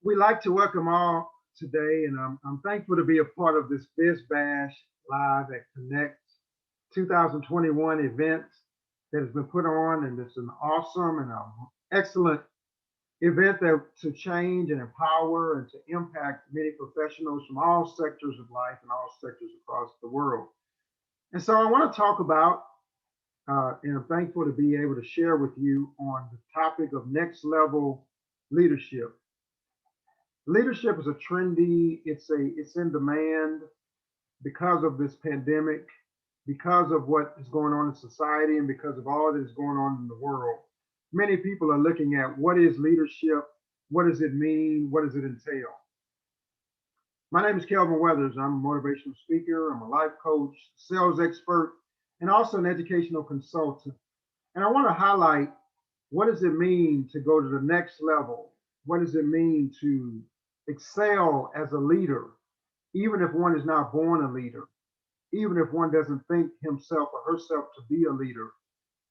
We'd like to welcome all today, and I'm thankful to be a part of this Biz Bash Live at Connect 2021 event that has been put on, and it's an awesome and excellent event that to change and empower and to impact many professionals from all sectors of life and all sectors across the world. And so I want to talk about, and I'm thankful to be able to share with you on the topic of next level leadership. Leadership is a trendy, it's in demand because of this pandemic, because of what is going on in society, and because of all that is going on in the world. Many people are looking at what is leadership, what does it mean, what does it entail? My name is Kelvin Weathers. I'm a motivational speaker, I'm a life coach, sales expert, and also an educational consultant. And I want to highlight, what does it mean to go to the next level? What does it mean to excel as a leader, even if one is not born a leader, even if one doesn't think himself or herself to be a leader?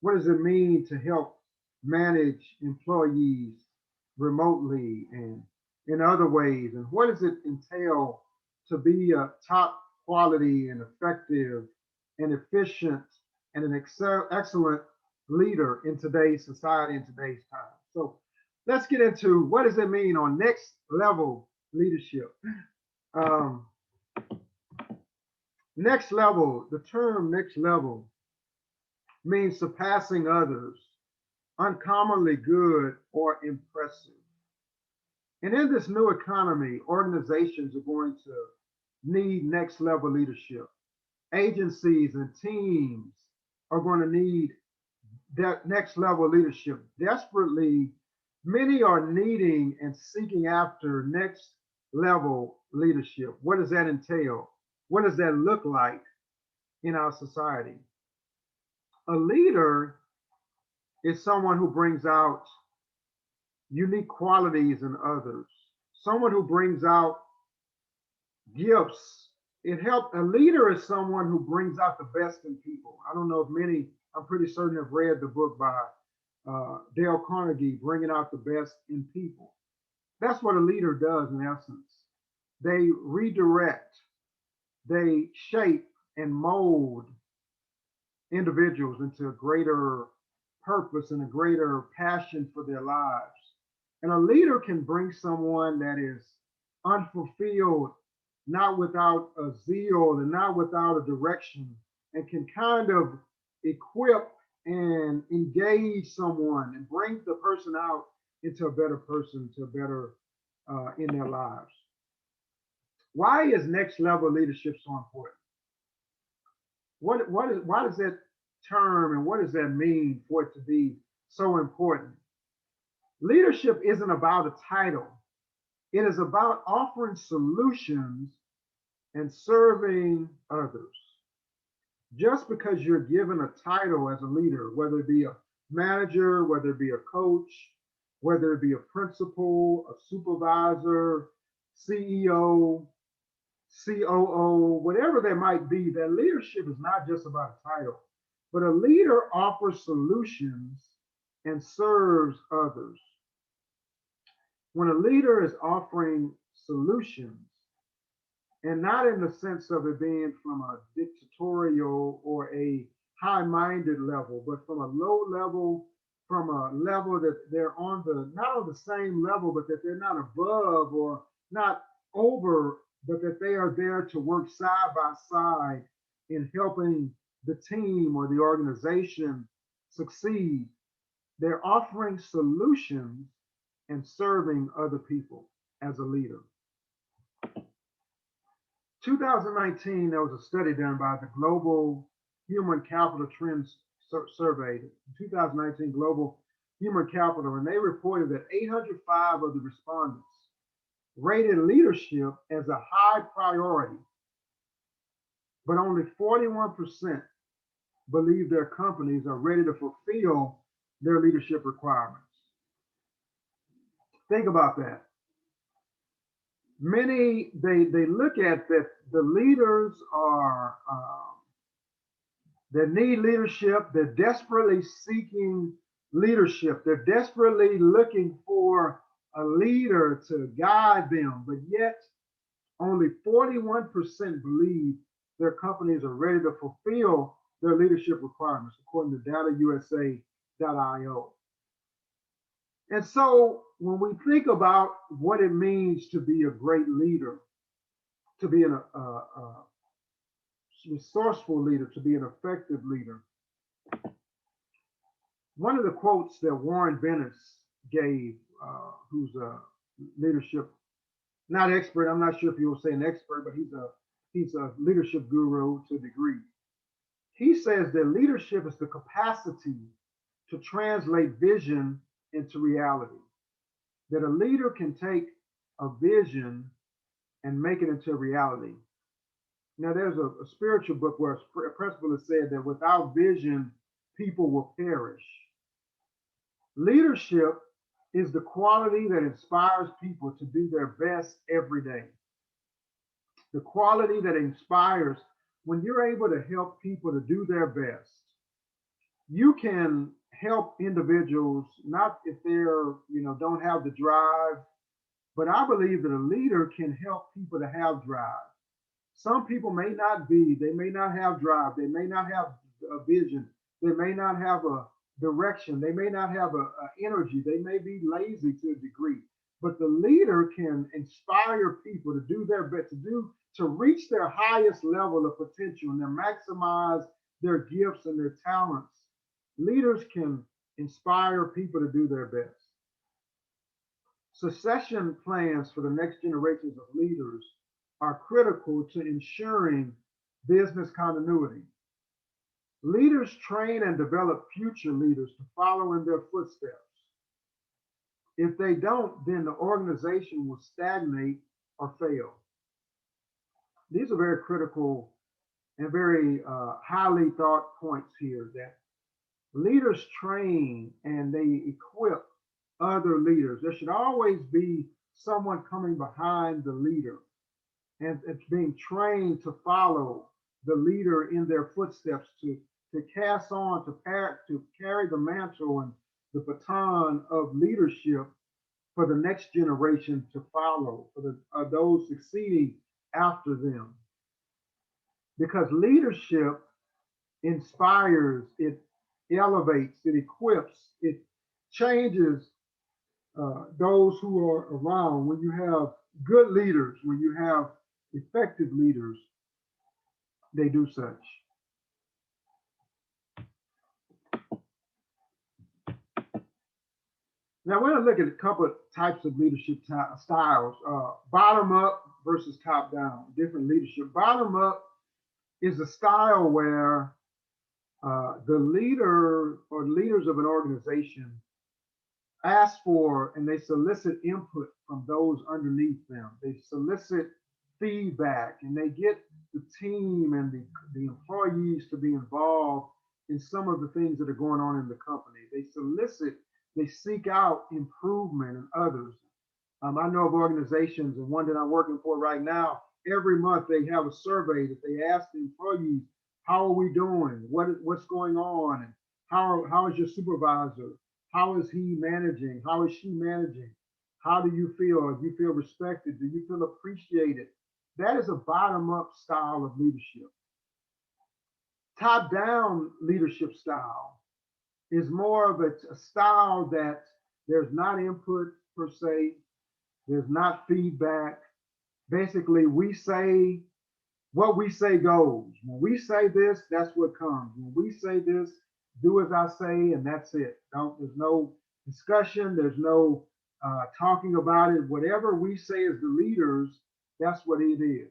What does it mean to help manage employees remotely and in other ways? And what does it entail to be a top quality and effective and efficient and an excellent leader in today's society, in today's time? So let's get into, what does it mean on next level leadership? Um, Next level, the term next level means surpassing others, uncommonly good or impressive. And in this new economy, organizations are going to need next level leadership. Agencies and teams are going to need that next level leadership desperately. Many are needing and seeking after next level leadership. What does that entail? What does that look like in our society? A leader is someone who brings out unique qualities in others, someone who brings out gifts. A leader is someone who brings out the best in people. I don't know if many, I'm pretty certain, have read the book by Dale Carnegie, Bringing Out the Best in People. That's what a leader does in essence. They redirect, they shape and mold individuals into a greater purpose and a greater passion for their lives. And a leader can bring someone that is unfulfilled, not without a zeal and not without a direction, and can kind of equip and engage someone and bring the person out into a better person, to a better in their lives. Why is next level leadership so important? Why does that term and what does that mean for it to be so important? Leadership isn't about a title. It is about offering solutions and serving others. Just because you're given a title as a leader, whether it be a manager, whether it be a coach, whether it be a principal, a supervisor, CEO, COO, whatever that might be, that leadership is not just about a title, but a leader offers solutions and serves others. When a leader is offering solutions, and not in the sense of it being from a dictatorial or a high-minded level, but from a low level, from a level that they're on the, not on the same level, but that they're not above or not over, but that they are there to work side by side in helping the team or the organization succeed. They're offering solutions and serving other people as a leader. 2019, there was a study done by the Global Human Capital Trends Survey, 2019 Global Human Capital, and they reported that 805 of the respondents rated leadership as a high priority, but only 41% believe their companies are ready to fulfill their leadership requirements. Think about that. Many, they look at that the leaders are that need leadership. They're desperately seeking leadership. They're desperately looking for a leader to guide them, but yet only 41% believe their companies are ready to fulfill their leadership requirements, according to datausa.io. And so when we think about what it means to be a great leader, to be a resourceful leader, to be an effective leader, one of the quotes that Warren Bennis gave, who's a leadership, not expert, I'm not sure if you'll say an expert, but he's a leadership guru to a degree. He says that leadership is the capacity to translate vision into reality. That a leader can take a vision and make it into reality. Now, there's a spiritual book where a principle has said that without vision, people will perish. Leadership is the quality that inspires people to do their best every day. The quality that inspires when you're able to help people to do their best. You can help individuals, not if they're, don't have the drive, but I believe that a leader can help people to have drive. Some people may not have drive, they may not have a vision, they may not have a direction, they may not have a energy, they may be lazy to a degree, but the leader can inspire people to do their best, to reach their highest level of potential and to maximize their gifts and their talents. Leaders can inspire people to do their best. Succession plans for the next generations of leaders are critical to ensuring business continuity. Leaders train and develop future leaders to follow in their footsteps. If they don't, then the organization will stagnate or fail. These are very critical and very highly thought points here, that leaders train and they equip other leaders. There should always be someone coming behind the leader, and it's being trained to follow the leader in their footsteps, to cast on, to carry the mantle and the baton of leadership for the next generation to follow, for those succeeding after them. Because leadership inspires, it elevates, it equips, it changes those who are around. When you have good leaders, when you have effective leaders, they do such. Now we're going to look at a couple of types of leadership styles, bottom up versus top down, different leadership. Bottom up is a style where the leader or leaders of an organization ask for and they solicit input from those underneath them. They solicit feedback and they get the team and the employees to be involved in some of the things that are going on in the company. They seek out improvement in others. I know of organizations, and one that I'm working for right now, every month they have a survey that they ask the employees, how are we doing? What's going on? And how is your supervisor? How is he managing? How is she managing? How do you feel? Do you feel respected? Do you feel appreciated? That is a bottom-up style of leadership. Top-down leadership style is more of a style that there's not input per se, there's not feedback. Basically, we say what we say goes. When we say this, that's what comes. When we say this, do as I say, and that's it. There's no discussion, there's no talking about it. Whatever we say as the leaders, that's what it is.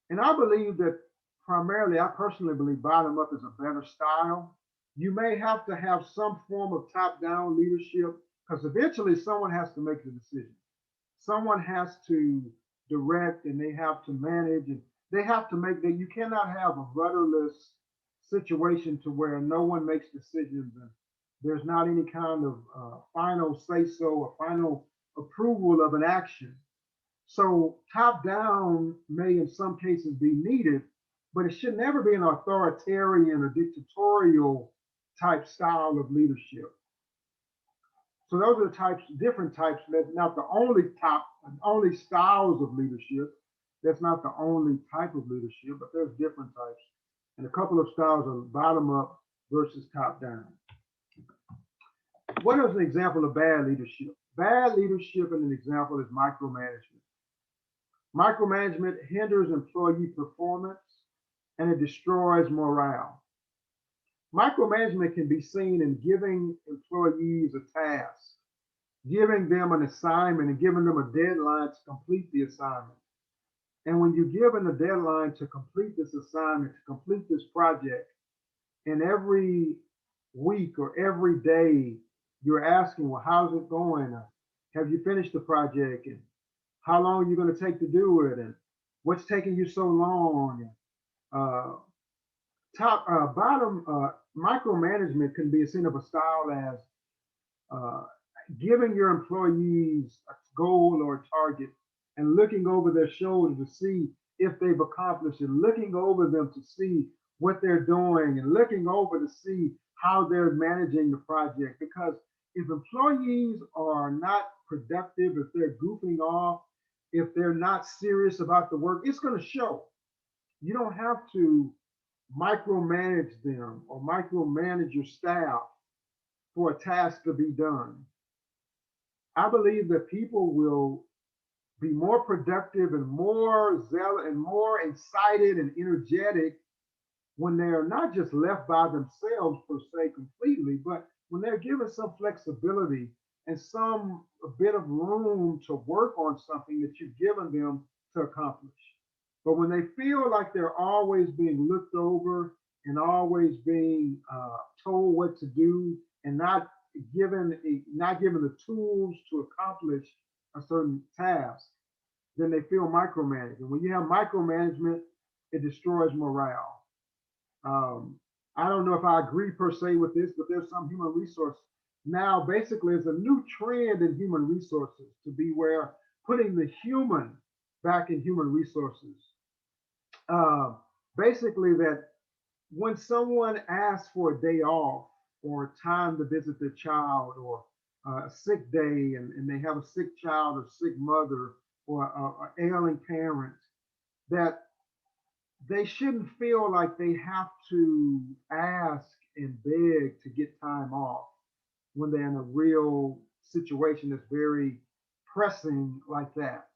And I believe that primarily, I personally believe bottom up is a better style. You may have to have some form of top-down leadership because eventually someone has to make the decision. Someone has to direct and they have to manage and they have to make that. You cannot have a rudderless situation to where no one makes decisions and there's not any kind of final say-so or final approval of an action. So top-down may in some cases be needed, but it should never be an authoritarian or dictatorial type style of leadership. So those are the types, different types. That's not the only styles of leadership. That's not the only type of leadership, but there's different types. And a couple of styles are bottom up versus top down. What is an example of bad leadership? Bad leadership, and an example is micromanagement. Micromanagement hinders employee performance and it destroys morale. Micromanagement can be seen in giving employees a task, giving them an assignment, and giving them a deadline to complete the assignment. And when you're given a deadline to complete this assignment, to complete this project, and every week or every day you're asking, well, how's it going? Have you finished the project? And how long are you going to take to do it? And what's taking you so long? Uh, bottom micromanagement can be a sin of a style as uh, giving your employees a goal or a target and looking over their shoulder to see if they've accomplished it, looking over them to see what they're doing, and looking over to see how they're managing the project. Because if employees are not productive, if they're goofing off, if they're not serious about the work, it's going to show. You don't have to micromanage them or micromanage your staff for a task to be done. I believe that people will be more productive and more zealous and more excited and energetic when they are not just left by themselves per se completely, but when they're given some flexibility and some a bit of room to work on something that you've given them to accomplish. But when they feel like they're always being looked over and always being told what to do and not given the tools to accomplish a certain task, then they feel micromanaged. And when you have micromanagement, it destroys morale. Um, I don't know if I agree per se with this, but there's some human resource now. Basically, it's a new trend in human resources to be where putting the human back in human resources. Uh, Basically, that when someone asks for a day off or time to visit their child or a sick day and they have a sick child or sick mother or a ailing parent, that they shouldn't feel like they have to ask and beg to get time off when they're in a real situation that's very pressing like that.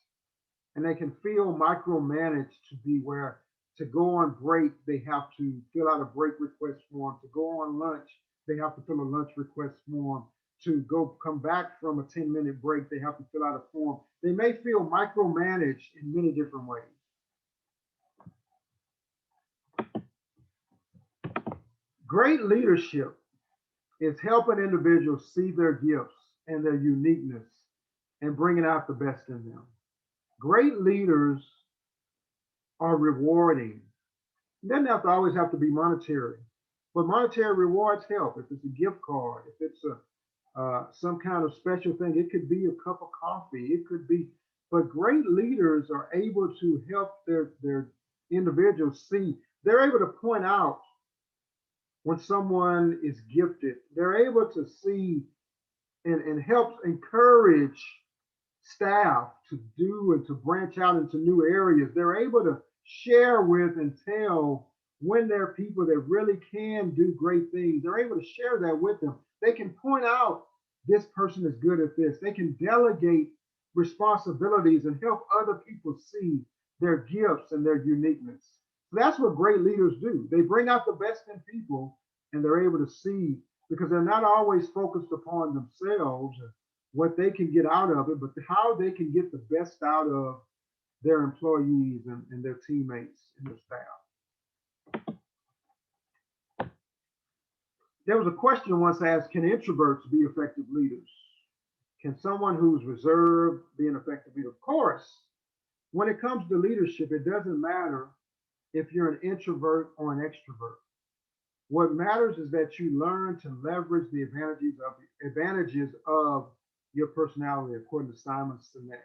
And they can feel micromanaged to be where to go on break, they have to fill out a break request form. To go on lunch, they have to fill a lunch request form. To go come back from a 10-minute break, they have to fill out a form. They may feel micromanaged in many different ways. Great leadership is helping individuals see their gifts and their uniqueness and bringing out the best in them. Great leaders are rewarding. It doesn't have to always have to be monetary, but monetary rewards help. If it's a gift card, if it's a some kind of special thing, it could be a cup of coffee. It could be, but great leaders are able to help their individuals see. They're able to point out when someone is gifted. They're able to see and help encourage staff to do and to branch out into new areas. They're able to share with and tell when there are people that really can do great things. They're able to share that with them. They can point out this person is good at this. They can delegate responsibilities and help other people see their gifts and their uniqueness. So that's what great leaders do. They bring out the best in people and they're able to see because they're not always focused upon themselves and what they can get out of it, but how they can get the best out of their employees and their teammates and their staff. There was a question once asked, can introverts be effective leaders? Can someone who's reserved be an effective leader? Of course, when it comes to leadership, it doesn't matter if you're an introvert or an extrovert. What matters is that you learn to leverage the advantages of your personality, according to Simon Sinek.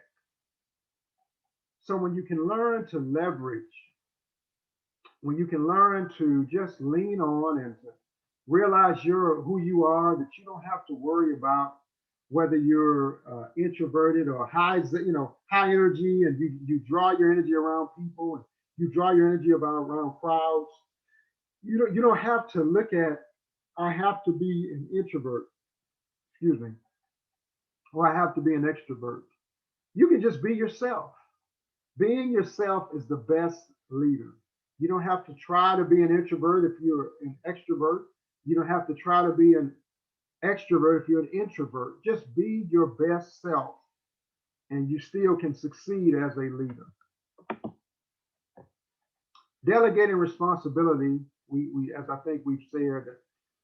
So when you can learn to leverage, when you can learn to just lean on and to realize you're who you are, that you don't have to worry about whether you're introverted or high energy, and you draw your energy around people, and you draw your energy around crowds. You don't have to look at, I have to be an introvert, excuse me, or I have to be an extrovert. You can just be yourself. Being yourself is the best leader. You don't have to try to be an introvert if you're an extrovert. You don't have to try to be an extrovert if you're an introvert. Just be your best self, and you still can succeed as a leader. Delegating responsibility, as I think we've said,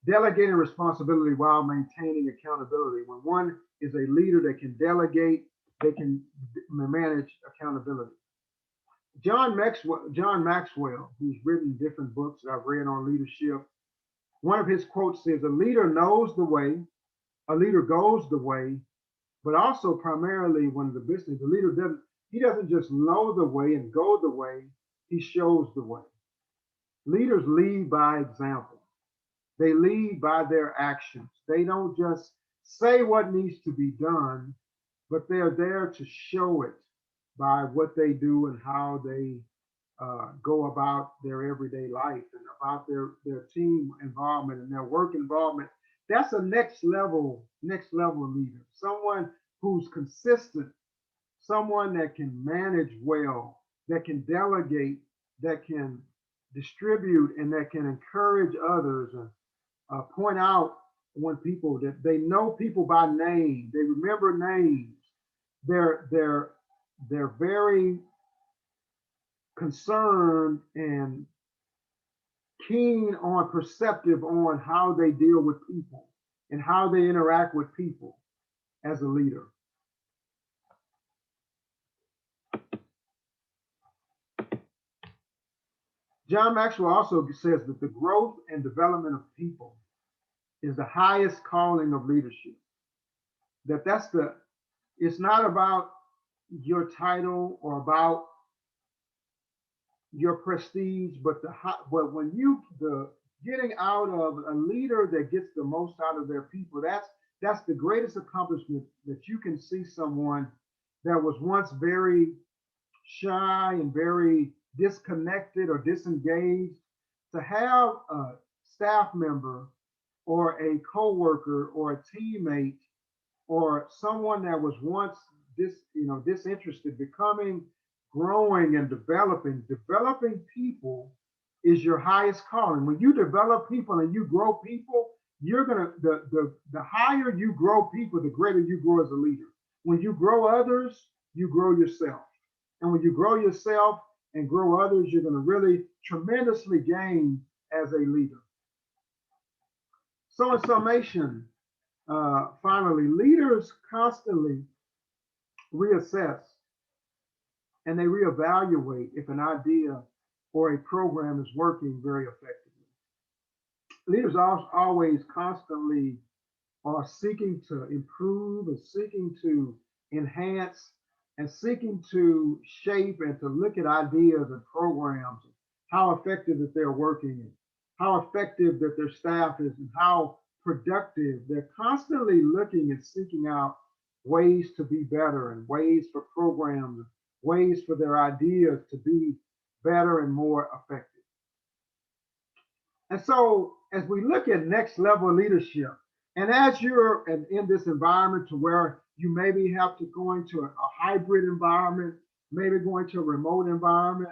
delegating responsibility while maintaining accountability. When one is a leader that can delegate, they can manage accountability. John Maxwell, who's written different books that I've read on leadership, one of his quotes says, "A leader knows the way, a leader goes the way," but also primarily when the business, the leader doesn't just know the way and go the way, he shows the way. Leaders lead by example. They lead by their actions. They don't just say what needs to be done, but they're there to show it by what they do and how they go about their everyday life and about their team involvement and their work involvement. That's a next level leader. Someone who's consistent, someone that can manage well, that can delegate, that can distribute, and that can encourage others and point out when people that they know people by name, they remember names. They're very concerned and keen on perceptive on how they deal with people and how they interact with people as a leader. John Maxwell also says that the growth and development of people is the highest calling of leadership. It's not about your title or about your prestige, but when the getting out of a leader that gets the most out of their people, that's the greatest accomplishment, that you can see someone that was once very shy and very disconnected or disengaged, to have a staff member or a coworker or a teammate or someone that was once disinterested, becoming, growing and developing people is your highest calling. When you develop people and you grow people, you're gonna the higher you grow people, the greater you grow as a leader. When you grow others, you grow yourself. And when you grow yourself and grow others, you're going to really tremendously gain as a leader. So in summation, finally, leaders constantly reassess and they reevaluate if an idea or a program is working very effectively. Leaders always constantly are seeking to improve and seeking to enhance and seeking to shape and to look at ideas and programs, how effective that they're working and how effective that their staff is and how productive. They're constantly looking and seeking out ways to be better and ways for programs, ways for their ideas to be better and more effective. And so as we look at next level leadership, and as you're in this environment to where you maybe have to go into a hybrid environment, maybe going to a remote environment,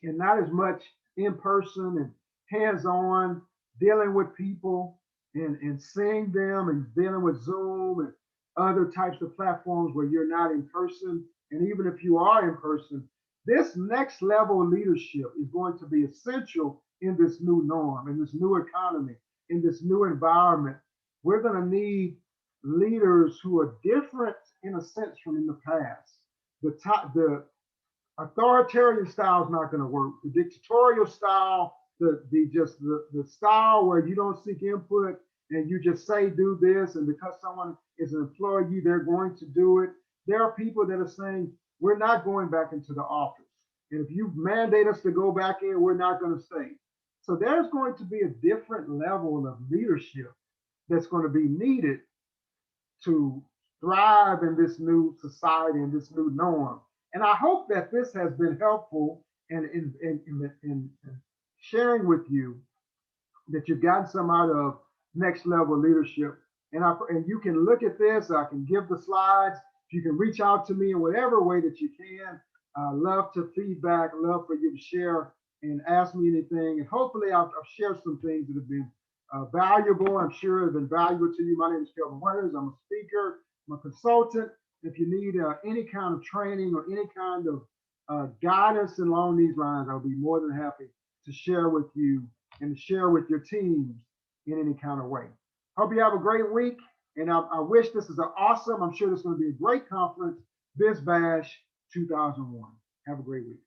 and not as much in person and hands-on, dealing with people and seeing them and dealing with Zoom and other types of platforms where you're not in person. And even if you are in person, this next level leadership is going to be essential in this new norm, in this new economy, in this new environment. We're going to need leaders who are different in a sense from in the past. The authoritarian style is not going to work. The dictatorial style, the style where you don't seek input and you just say do this, and because someone is an employee, they're going to do it. There are people that are saying we're not going back into the office, and if you mandate us to go back in, we're not going to stay. So there's going to be a different level of leadership that's going to be needed to thrive in this new society and this new norm. And I hope that this has been helpful in sharing with you that you've gotten some out of next level leadership. And you can look at this, I can give the slides. You can reach out to me in whatever way that you can. Love to feedback, love for you to share and ask me anything. And hopefully I've shared some things that have been valuable. I'm sure have been valuable to you. My name is Kelvin Winters. I'm a speaker, I'm a consultant. If you need any kind of training or any kind of guidance along these lines, I'll be more than happy to share with you and to share with your teams in any kind of way. Hope you have a great week. And I wish this is awesome. I'm sure this is going to be a great conference, Biz Bash 2001. Have a great week.